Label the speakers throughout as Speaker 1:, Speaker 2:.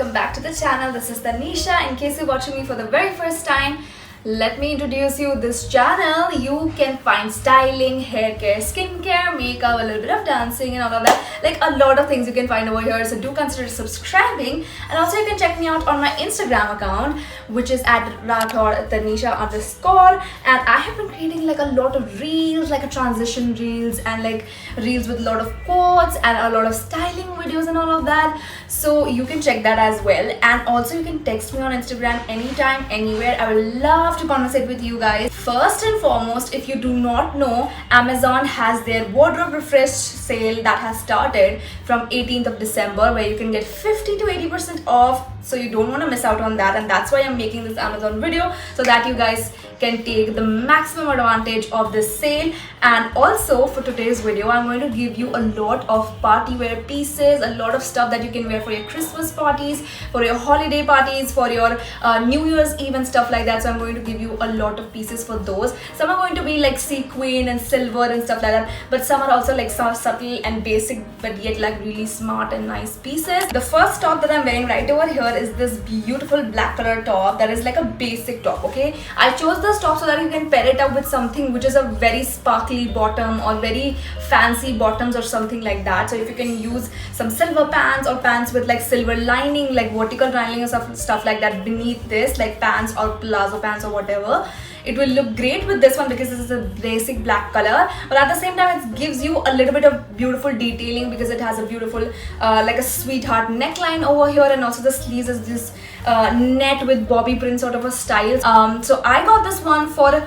Speaker 1: welcome back to the channel. This is Tanisha. In case you're watching me for the very first time, let me introduce you this channel. You can find styling, hair care, skincare, makeup, a little bit of dancing and all of that. Like a lot of things you can find over here. So do consider subscribing. And also you can check me out on my Instagram account, which is at Tanisha_. And I have been creating like a lot of reels, like a transition reels and like reels with a lot of quotes and a lot of styling videos and all of that. So you can check that as well. And also you can text me on Instagram anytime, anywhere. I will love to conversate with you guys. First and foremost, if you do not know, Amazon has their wardrobe refresh sale that has started from 18th of December, where you can get 50 to 80% off. So you don't want to miss out on that, and that's why I'm making this Amazon video, so that you guys can take the maximum advantage of this sale. And also for today's video, I'm going to give you a lot of party wear pieces, a lot of stuff that you can wear for your Christmas parties, for your holiday parties, for your New Year's Eve and stuff like that. So I'm going to give you a lot of pieces for those. Some are going to be like sequin and silver and stuff like that, but some are also like some subtle and basic, but yet like really smart and nice pieces. The first top that I'm wearing right over here is this beautiful black color top that is like a basic top. Okay, I chose this top so that you can pair it up with something which is a very sparkly bottom or very fancy bottoms or something like that. So if you can use some silver pants or pants with like silver lining, like vertical lining or stuff like that beneath this, like pants or palazzo pants or whatever, it will look great with this one because this is a basic black color, but at the same time it gives you a little bit of beautiful detailing because it has a beautiful like a sweetheart neckline over here, and also the sleeves is this net with bobby print sort of a style. So I got this one for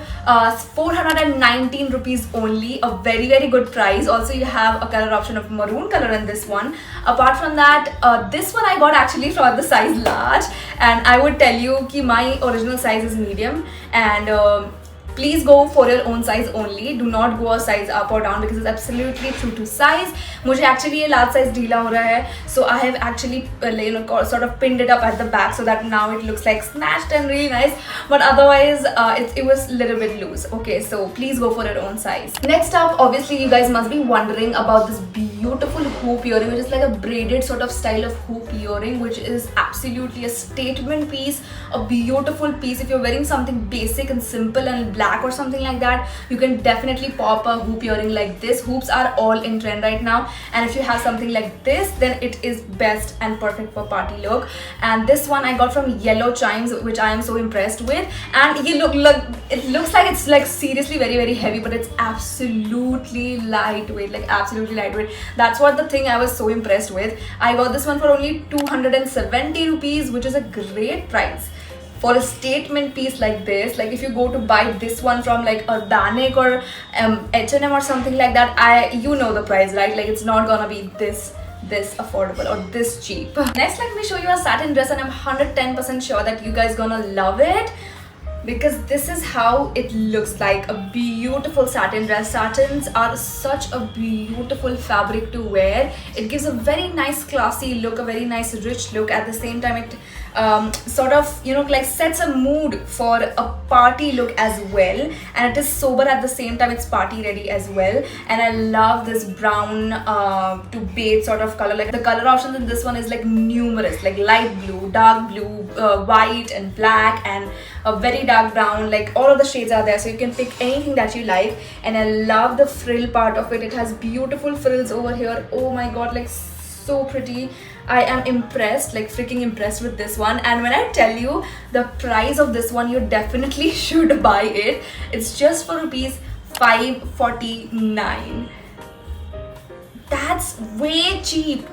Speaker 1: 419 rupees only, a very good price. Also you have a color option of maroon color in this one. Apart from that, this one I got actually for the size large, and I would tell you कि my original size is medium, and please go for your own size only. Do not go a size up or down because it's absolutely true to size. मुझे actually ये large size ढीला हो रहा है, so I have actually sort of pinned it up at the back so that now it looks like snatched and really nice. But otherwise, it was a little bit loose. Okay, so please go for your own size. Next up, obviously you guys must be wondering about this beautiful hoop earring, which is like a braided sort of style of hoop earring, which is absolutely a statement piece, a beautiful piece. If you're wearing something basic and simple and black or something like that, you can definitely pop a hoop earring like this. Hoops are all in trend right now, and if you have something like this, then it is best and perfect for party look. And this one I got from Yellow Chimes, which I am so impressed with. And you look it looks like it's like seriously very heavy, but it's absolutely lightweight, like absolutely lightweight. That's what the thing I was so impressed with. I got this one for only 270 rupees, which is a great price for a statement piece like this. Like if you go to buy this one from like Organic or H&M or something like that, you know the price, right? Like it's not gonna be this affordable or this cheap. Next, let me show you a satin dress, and I'm 110% sure that you guys gonna love it, because this is how it looks like. A beautiful satin dress. Satins are such a beautiful fabric to wear. It gives a very nice classy look, a very nice rich look. At the same time, it sort of, you know, like sets a mood for a party look as well, and it is sober at the same time. It's party ready as well. And I love this brown to beige sort of color. Like the color options in this one is like numerous, like light blue, dark blue, white and black, and a very dark brown. Like all of the shades are there, so you can pick anything that you like. And I love the frill part of it. It has beautiful frills over here. Oh my god, like so pretty. I am impressed, like freaking impressed with this one. And when I tell you the price of this one, you definitely should buy it. It's just for rupees 549. That's way cheap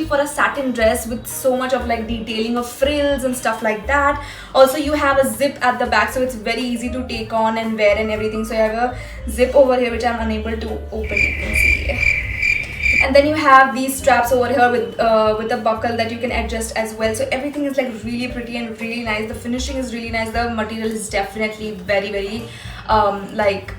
Speaker 1: for a satin dress with so much of like detailing of frills and stuff like that. Also you have a zip at the back, so it's very easy to take on and wear and everything. So you have a zip over here, which I'm unable to open, you can see. And then you have these straps over here with a buckle that you can adjust as well. So everything is like really pretty and really nice. The finishing is really nice. The material is definitely very like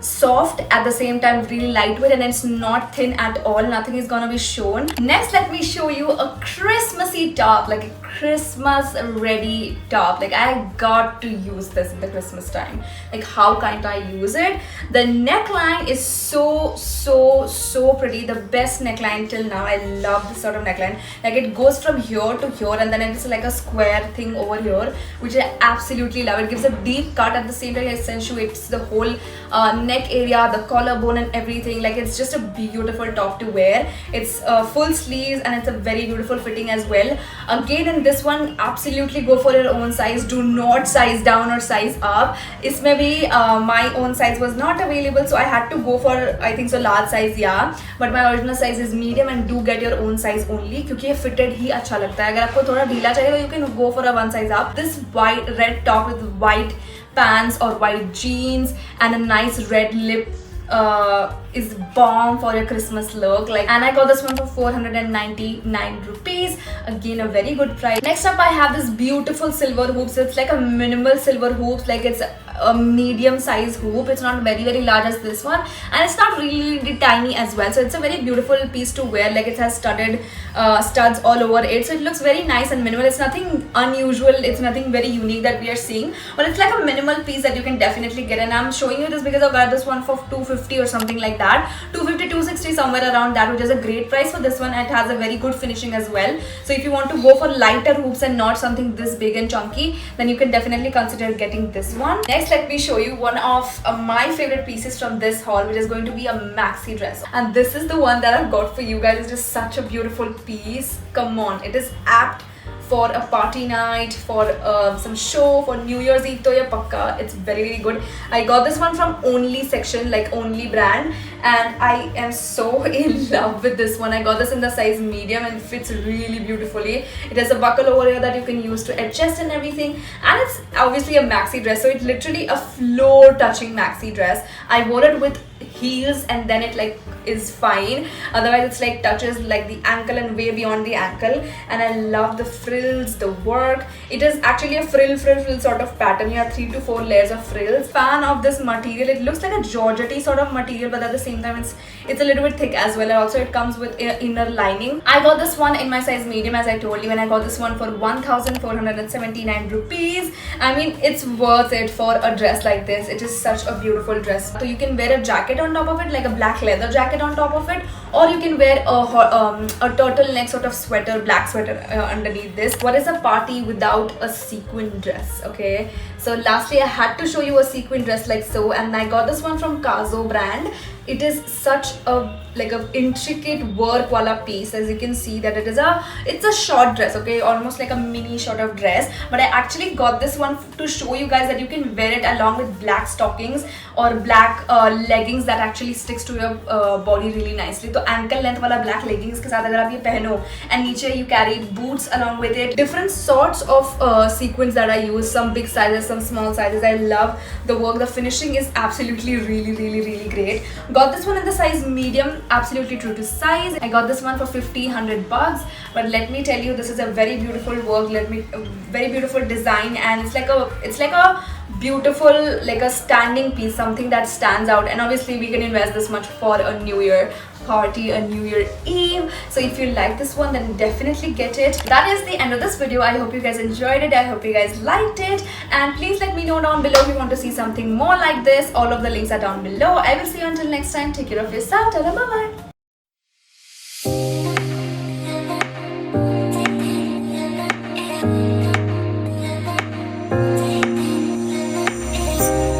Speaker 1: soft at the same time, really lightweight, and it's not thin at all. Nothing is gonna be shown. Next, let me show you a Christmassy top, like a Christmas ready top. Like I got to use this in the Christmas time. Like how can't I use it? The neckline is so pretty. The best neckline till now. I love this sort of neckline. Like it goes from here to here, and then it's like a square thing over here, which I absolutely love. It gives a deep cut, at the same time it accentuates the whole neck area, the collarbone and everything. Like it's just a beautiful top to wear. It's full sleeves and it's a very beautiful fitting as well. Again, in this one, absolutely go for your own size. Do not size down or size up. Isme bhi my own size was not available, so I had to go for, I think so, large size, yeah, but my original size is medium. And do get your own size only, क्योंकि ये fitted ही अच्छा लगता है. अगर आपको थोड़ा ढीला चाहिए तो you can go for a one size up. This white red top with white pants or white jeans and a nice red lip is bomb for your Christmas look. Like, and I got this one for 499 rupees. Again, a very good price. Next up, I have this beautiful silver hoops. It's like a minimal silver hoops. Like it's a medium size hoop. It's not very large as this one, and it's not really tiny as well. So it's a very beautiful piece to wear. Like it has studded studs all over it, so it looks very nice and minimal. It's nothing unusual. It's nothing very unique that we are seeing, but it's like a minimal piece that you can definitely get. And I'm showing you this because I got this one for 250 or something like that. 250, 260, somewhere around that, which is a great price for this one. It has a very good finishing as well. So if you want to go for lighter hoops and not something this big and chunky, then you can definitely consider getting this one. Next, let me show you one of my favorite pieces from this haul, which is going to be a maxi dress. And this is the one that I've got for you guys. It's just such a beautiful piece. Come on, it is apt for a party night, for some show, for New Year's Eve to ya pakka. It's very good. I got this one from Only section, like Only brand, and I am so in love with this one. I got this in the size medium and it fits really beautifully. It has a buckle over here that you can use to adjust and everything, and it's obviously a maxi dress, so it's literally a floor touching maxi dress. I wore it with heels and then it like is fine, otherwise it's like touches like the ankle and way beyond the ankle. And I love the frills, the work. It is actually a frill sort of pattern. You have 3 to 4 layers of frills. Fan of this material. It looks like a georgette sort of material, but at the same time it's a little bit thick as well. And also it comes with inner lining. I got this one in my size medium, as I told you, and I got this one for 1479 rupees. I mean, it's worth it for a dress like this. It is such a beautiful dress. So you can wear a jacket on top of it, like a black leather jacket on top of it, or you can wear a turtleneck sort of sweater, black sweater underneath this. What is a party without a sequin dress? Okay, so lastly I had to show you a sequin dress like so, and I got this one from Kazo brand. It is such a intricate work wala piece. As you can see that it's a short dress, okay, almost like a mini sort of dress. But I actually got this one to show you guys that you can wear it along with black stockings or black leggings that actually sticks to your body really nicely. So ankle length wala black leggings ke sath agar aap ye pehno and niche you carry boots along with it. Different sorts of sequins that I use, some big sizes, some small sizes. I love the work. The finishing is absolutely really great. Got this one in the size medium, absolutely true to size. I got this one for 100 bucks, but let me tell you, this is a very beautiful work. Very beautiful design, and it's like a beautiful, like a standing piece, something that stands out. And obviously we can invest this much for a New Year party, a New Year Eve. So if you like this one, then definitely get it. That is the end of this video. I hope you guys enjoyed it. I hope you guys liked it, and please let me know down below if you want to see something more like this. All of the links are down below. I will see you until next time. Take care of yourself. Tada, bye bye.
Speaker 2: Thank you.